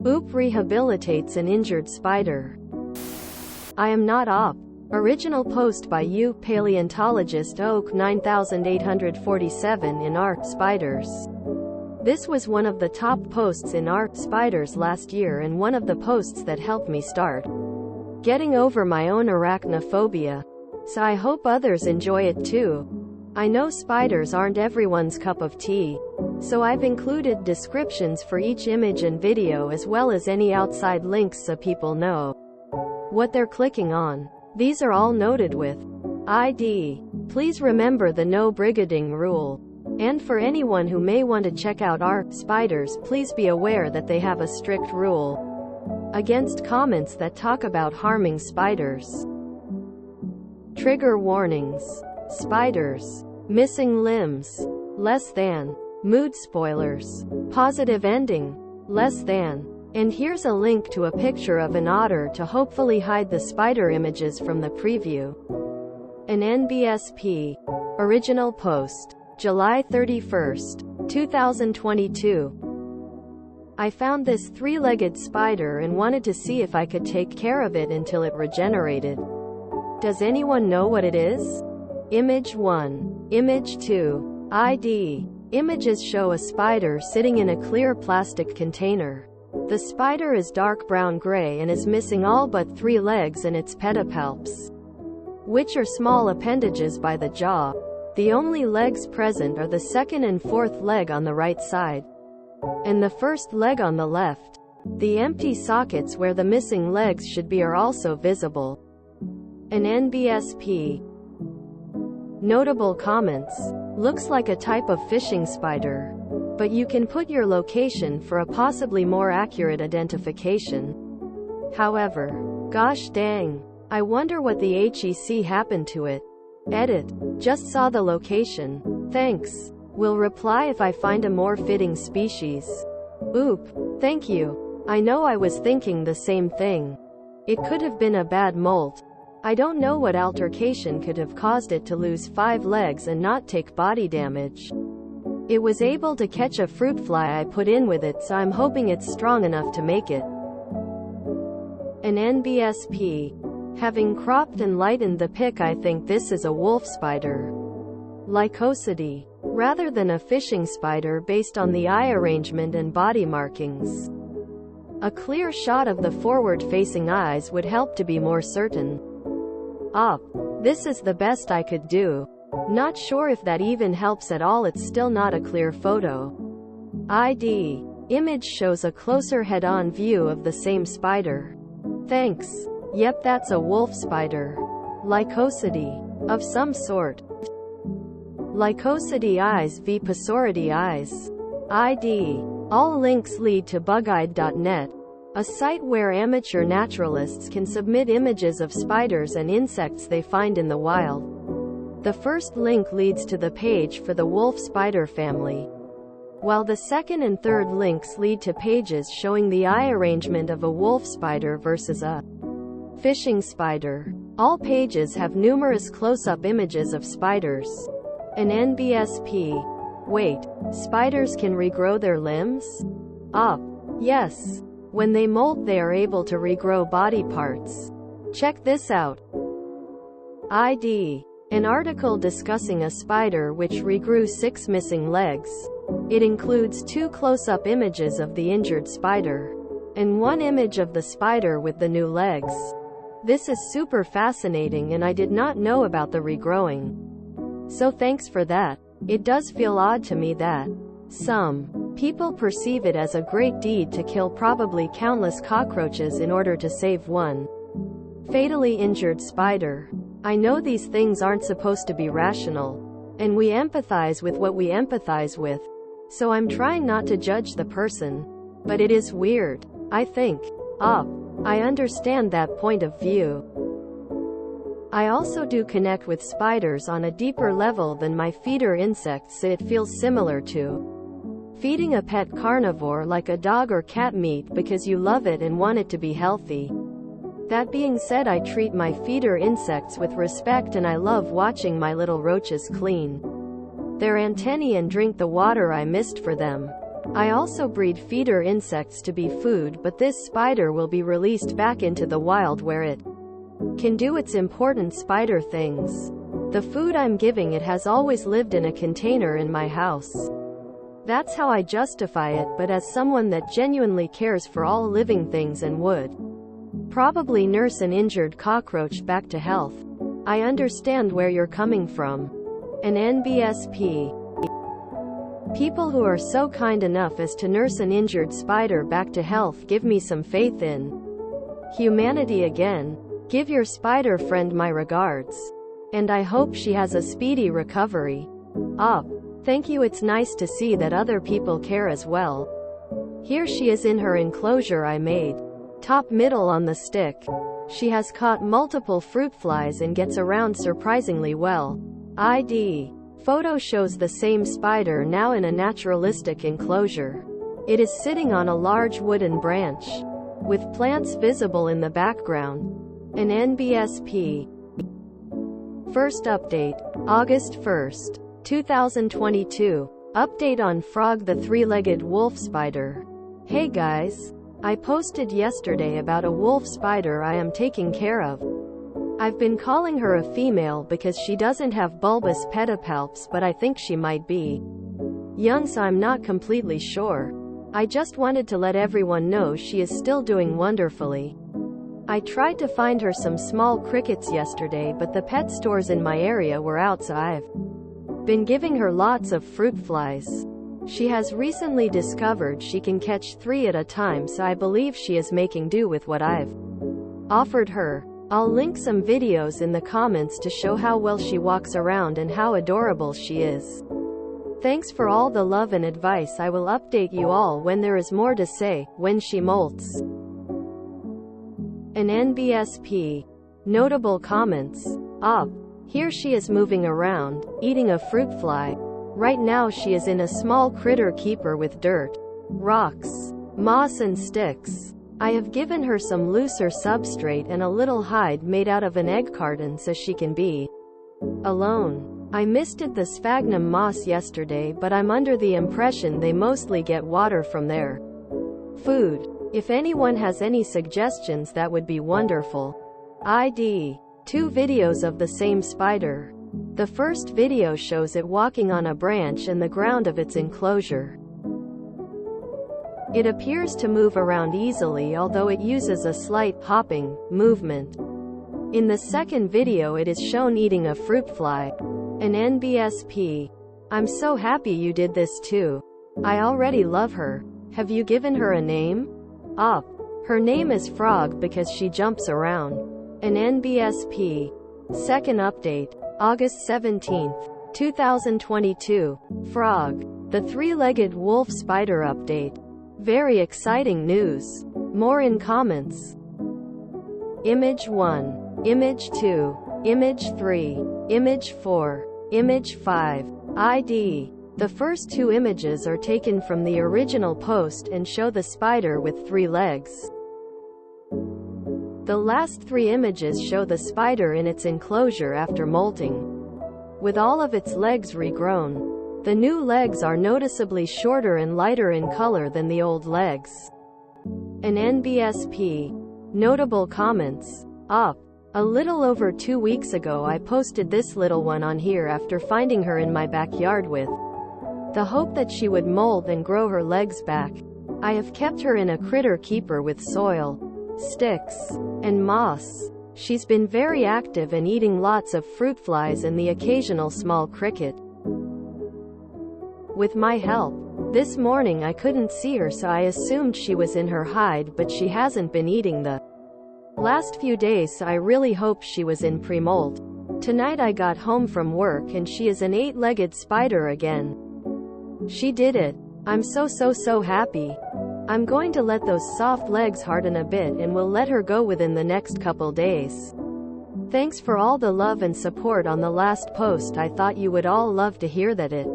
Rehabilitates an injured spider. I am not op. Original post by paleontologist Oak 9847 in Spiders. This was one of the top posts in Spiders last year and one of the posts that helped me start getting over my own arachnophobia. So I hope others enjoy it too. I know spiders aren't everyone's cup of tea, so I've included descriptions for each image and video as well as any outside links so people know what they're clicking on. These are all noted with ID. Please remember the no brigading rule. And for anyone who may want to check out spiders, please be aware that they have a strict rule against comments that talk about harming spiders. Trigger warnings. Spiders. Missing limbs. Less than. Mood spoilers. Positive ending. Less than. And here's a link to a picture of an otter to hopefully hide the spider images from the preview. An NBSP. Original post. July 31st, 2022. I found this three-legged spider and wanted to see if I could take care of it until it regenerated. Does anyone know what it is? Image 1. Image 2. ID. Images show a spider sitting in a clear plastic container. The spider is dark brown-gray and is missing all but 3 legs and its pedipalps, which are small appendages by the jaw. The only legs present are the second and fourth leg on the right side, and the first leg on the left. The empty sockets where the missing legs should be are also visible. An NBSP. Notable comments. Looks like a type of fishing spider, but you can put your location for a possibly more accurate identification. However, gosh dang, I wonder what the HEC happened to it. Edit. Just saw the location. Thanks. Will reply if I find a more fitting species. Oop. Thank you. I know I was thinking the same thing. It could have been a bad molt. I don't know what altercation could have caused it to lose 5 legs and not take body damage. It was able to catch a fruit fly I put in with it, so I'm hoping it's strong enough to make it. An NBSP. Having cropped and lightened the pic, I think this is a wolf spider. Lycosity. Rather than a fishing spider based on the eye arrangement and body markings. A clear shot of the forward-facing eyes would help to be more certain. This is the best I could do. Not sure if that even helps at all, it's still not a clear photo. ID. Image shows a closer head-on view of the same spider. Thanks. Yep, that's a wolf spider. Lycosity. Of some sort. Lycosity eyes v Pasority eyes. ID. All links lead to bugeyed.net, a site where amateur naturalists can submit images of spiders and insects they find in the wild. The first link leads to the page for the wolf spider family, while the second and third links lead to pages showing the eye arrangement of a wolf spider versus a fishing spider. All pages have numerous close-up images of spiders. An NBSP. Wait, spiders can regrow their limbs? Yes. When they molt, they are able to regrow body parts. Check this out. ID. An article discussing a spider which regrew 6 missing legs. It includes 2 close-up images of the injured spider, and 1 image of the spider with the new legs. This is super fascinating, and I did not know about the regrowing. So thanks for that. It does feel odd to me that some people perceive it as a great deed to kill probably countless cockroaches in order to save one fatally injured spider. I know these things aren't supposed to be rational, and we empathize with what we empathize with, so I'm trying not to judge the person. But it is weird, I think. I understand that point of view. I also do connect with spiders on a deeper level than my feeder insects, so it feels similar to feeding a pet carnivore like a dog or cat meat because you love it and want it to be healthy. That being said, I treat my feeder insects with respect, and I love watching my little roaches clean their antennae and drink the water I mist for them. I also breed feeder insects to be food, but this spider will be released back into the wild where it can do its important spider things. The food I'm giving it has always lived in a container in my house. That's how I justify it, but as someone that genuinely cares for all living things and would probably nurse an injured cockroach back to health, I understand where you're coming from. An NBSP. People who are so kind enough as to nurse an injured spider back to health give me some faith in humanity again. Give your spider friend my regards. And I hope she has a speedy recovery. Thank you. It's nice to see that other people care as well. Here she is in her enclosure I made. Top middle on the stick. She has caught multiple fruit flies and gets around surprisingly well. ID. Photo shows the same spider now in a naturalistic enclosure. It is sitting on a large wooden branch, with plants visible in the background. An NBSP. First update, August 1st, 2022. Update on Frog the three-legged wolf spider. Hey guys. I posted yesterday about a wolf spider I am taking care of. I've been calling her a female because she doesn't have bulbous pedipalps, but I think she might be young, so I'm not completely sure. I just wanted to let everyone know she is still doing wonderfully. I tried to find her some small crickets yesterday, but the pet stores in my area were out, so I've been giving her lots of fruit flies. She has recently discovered she can catch 3 at a time, so I believe she is making do with what I've offered her. I'll link some videos in the comments to show how well she walks around and how adorable she is. Thanks for all the love and advice. I will update you all when there is more to say, when she molts. An NBSP. Notable comments. Here she is moving around, eating a fruit fly. Right now she is in a small critter keeper with dirt, rocks, moss and sticks. I have given her some looser substrate and a little hide made out of an egg carton so she can be alone. I misted the sphagnum moss yesterday, but I'm under the impression they mostly get water from their food. If anyone has any suggestions, that would be wonderful. ID. 2 videos of the same spider. The first video shows it walking on a branch and the ground of its enclosure. It appears to move around easily, although it uses a slight hopping movement. In the second video it is shown eating a fruit fly. An NBSP. I'm so happy you did this too. I already love her. Have you given her a name? Her name is Frog because she jumps around. An NBSP. Second update, August 17th, 2022. Frog, the three-legged wolf spider update. Very exciting news. More in comments. Image 1, Image 2, Image 3, Image 4, Image 5. ID. The first 2 images are taken from the original post and show the spider with 3 legs. The last 3 images show the spider in its enclosure after molting, with all of its legs regrown. The new legs are noticeably shorter and lighter in color than the old legs. An NBSP. Notable comments. A little over 2 weeks ago I posted this little one on here after finding her in my backyard with the hope that she would molt and grow her legs back. I have kept her in a critter keeper with soil, sticks, and moss. She's been very active and eating lots of fruit flies and the occasional small cricket. With my help, this morning I couldn't see her, so I assumed she was in her hide, but she hasn't been eating the last few days, so I really hope she was in pre-molt. Tonight I got home from work and she is an 8-legged spider again. She did it. I'm so happy. I'm going to let those soft legs harden a bit and will let her go within the next couple days. Thanks for all the love and support on the last post. I thought you would all love to hear that it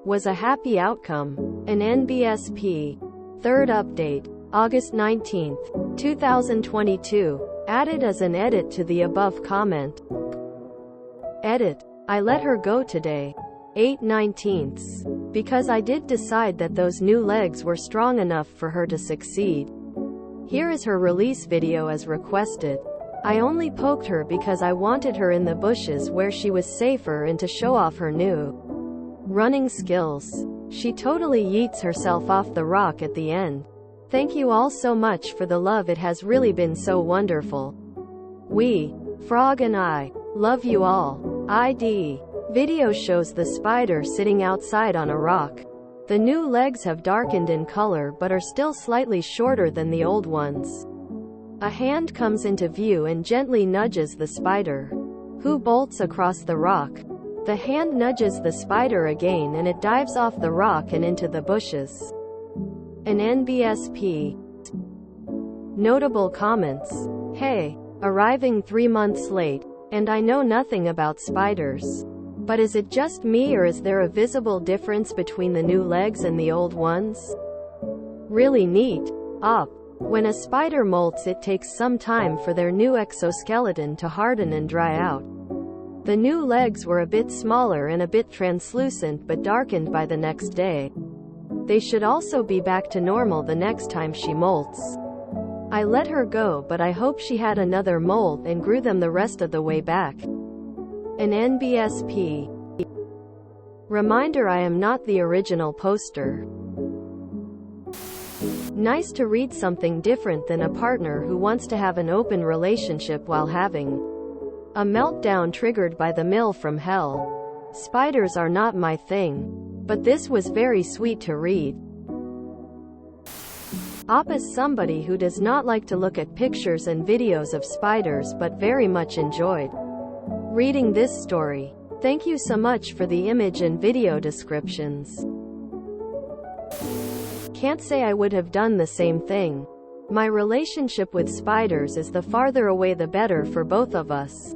was a happy outcome. An NBSP. Third update, August 19th, 2022. Added as an edit to the above comment. Edit. I let her go today. 8/19. because I did decide that those new legs were strong enough for her to succeed. Here is her release video as requested. I only poked her because I wanted her in the bushes where she was safer and to show off her new running skills. She totally yeets herself off the rock at the end. Thank you all so much for the love, it has really been so wonderful. We, Frog and I, love you all. ID. Video shows the spider sitting outside on a rock. The new legs have darkened in color but are still slightly shorter than the old ones. A hand comes into view and gently nudges the spider, who bolts across the rock. The hand nudges the spider again and it dives off the rock and into the bushes. An NBSP. Notable comments. Hey, arriving 3 months late, and I know nothing about spiders. But is it just me or is there a visible difference between the new legs and the old ones? Really neat. Up. When a spider molts, it takes some time for their new exoskeleton to harden and dry out. The new legs were a bit smaller and a bit translucent but darkened by the next day. They should also be back to normal the next time she molts. I let her go, but I hope she had another molt and grew them the rest of the way back. An NBSP. Reminder, I am not the original poster. Nice to read something different than a partner who wants to have an open relationship while having a meltdown triggered by the mill from hell. Spiders are not my thing, but this was very sweet to read. Op is somebody who does not like to look at pictures and videos of spiders but very much enjoyed reading this story. Thank you so much for the image and video descriptions. Can't say I would have done the same thing. My relationship with spiders is the farther away the better for both of us.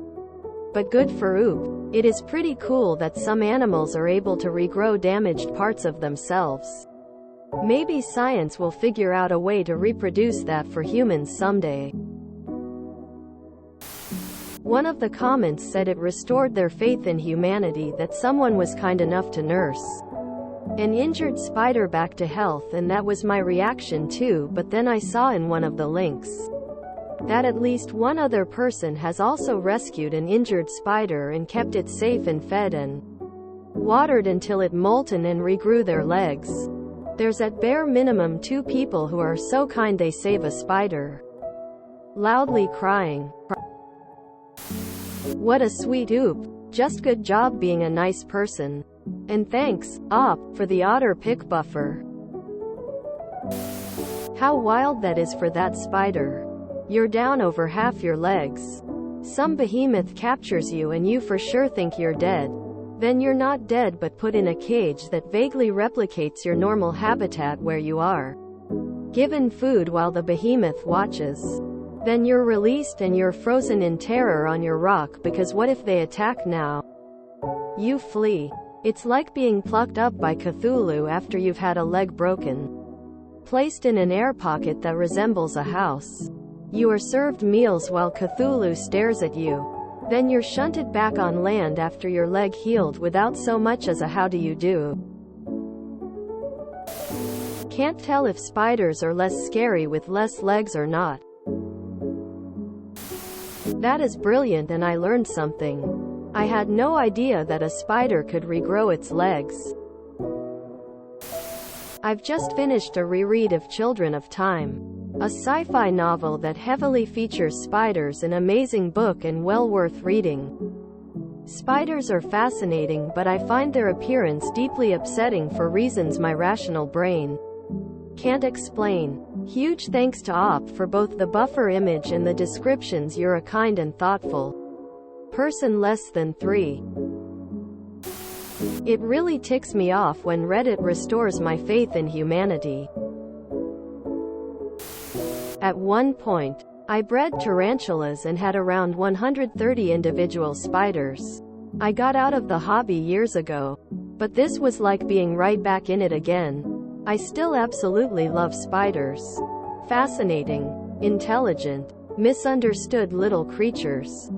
But good for Oop. It is pretty cool that some animals are able to regrow damaged parts of themselves. Maybe science will figure out a way to reproduce that for humans someday. One of the comments said it restored their faith in humanity that someone was kind enough to nurse an injured spider back to health, and that was my reaction too, but then I saw in one of the links that at least one other person has also rescued an injured spider and kept it safe and fed and watered until it molted and regrew their legs. There's at bare minimum 2 people who are so kind they save a spider. Loudly crying. What a sweet Oop. Just good job being a nice person. And thanks, Op, for the otter pick buffer. How wild that is for that spider. You're down over half your legs. Some behemoth captures you and you for sure think you're dead. Then you're not dead but put in a cage that vaguely replicates your normal habitat where you are given food while the behemoth watches. Then you're released and you're frozen in terror on your rock, because what if they attack now? You flee. It's like being plucked up by Cthulhu after you've had a leg broken, placed in an air pocket that resembles a house. You are served meals while Cthulhu stares at you. Then you're shunted back on land after your leg healed without so much as a how do you do. Can't tell if spiders are less scary with less legs or not. That is brilliant, and I learned something. I had no idea that a spider could regrow its legs. I've just finished a reread of Children of Time, a sci-fi novel that heavily features spiders, an amazing book and well worth reading. Spiders are fascinating, but I find their appearance deeply upsetting for reasons my rational brain can't explain. Huge thanks to Op for both the buffer image and the descriptions. You're a kind and thoughtful person. Less than 3. It really ticks me off when Reddit restores my faith in humanity. At one point, I bred tarantulas and had around 130 individual spiders. I got out of the hobby years ago, but this was like being right back in it again. I still absolutely love spiders. Fascinating, intelligent, misunderstood little creatures.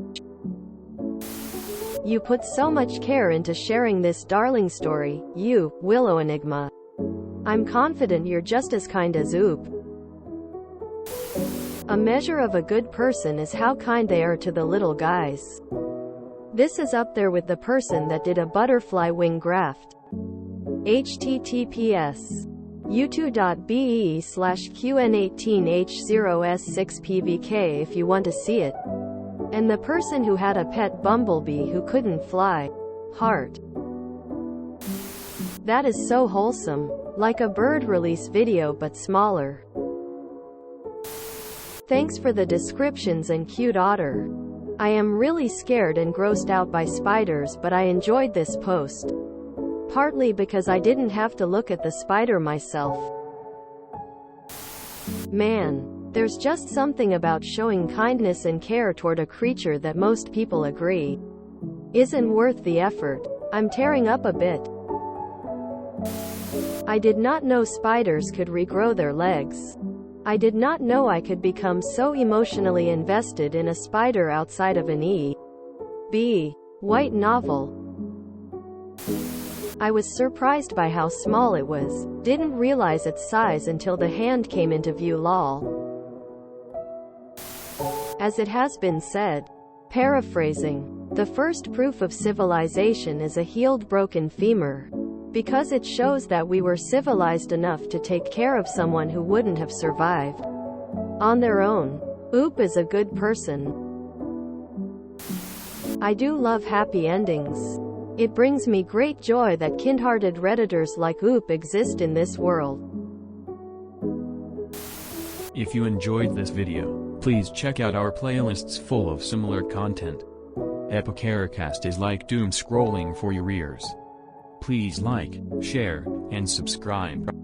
You put so much care into sharing this darling story, you, Willow Enigma. I'm confident you're just as kind as Oop. A measure of a good person is how kind they are to the little guys. This is up there with the person that did a butterfly wing graft. https u2.be/qn18h0s6pvk if you want to see it. And the person who had a pet bumblebee who couldn't fly. Heart. That is so wholesome. Like a bird release video but smaller. Thanks for the descriptions and cute otter. I am really scared and grossed out by spiders, but I enjoyed this post. Partly because I didn't have to look at the spider myself. Man, there's just something about showing kindness and care toward a creature that most people agree isn't worth the effort. I'm tearing up a bit. I did not know spiders could regrow their legs. I did not know I could become so emotionally invested in a spider outside of an E.B. White novel. I was surprised by how small it was. Didn't realize its size until the hand came into view lol. As it has been said, paraphrasing, the first proof of civilization is a healed broken femur. Because it shows that we were civilized enough to take care of someone who wouldn't have survived on their own. Oop is a good person. I do love happy endings. It brings me great joy that kind-hearted Redditors like Oop exist in this world. If you enjoyed this video, please check out our playlists full of similar content. Epicaricast is like doom scrolling for your ears. Please like, share, and subscribe.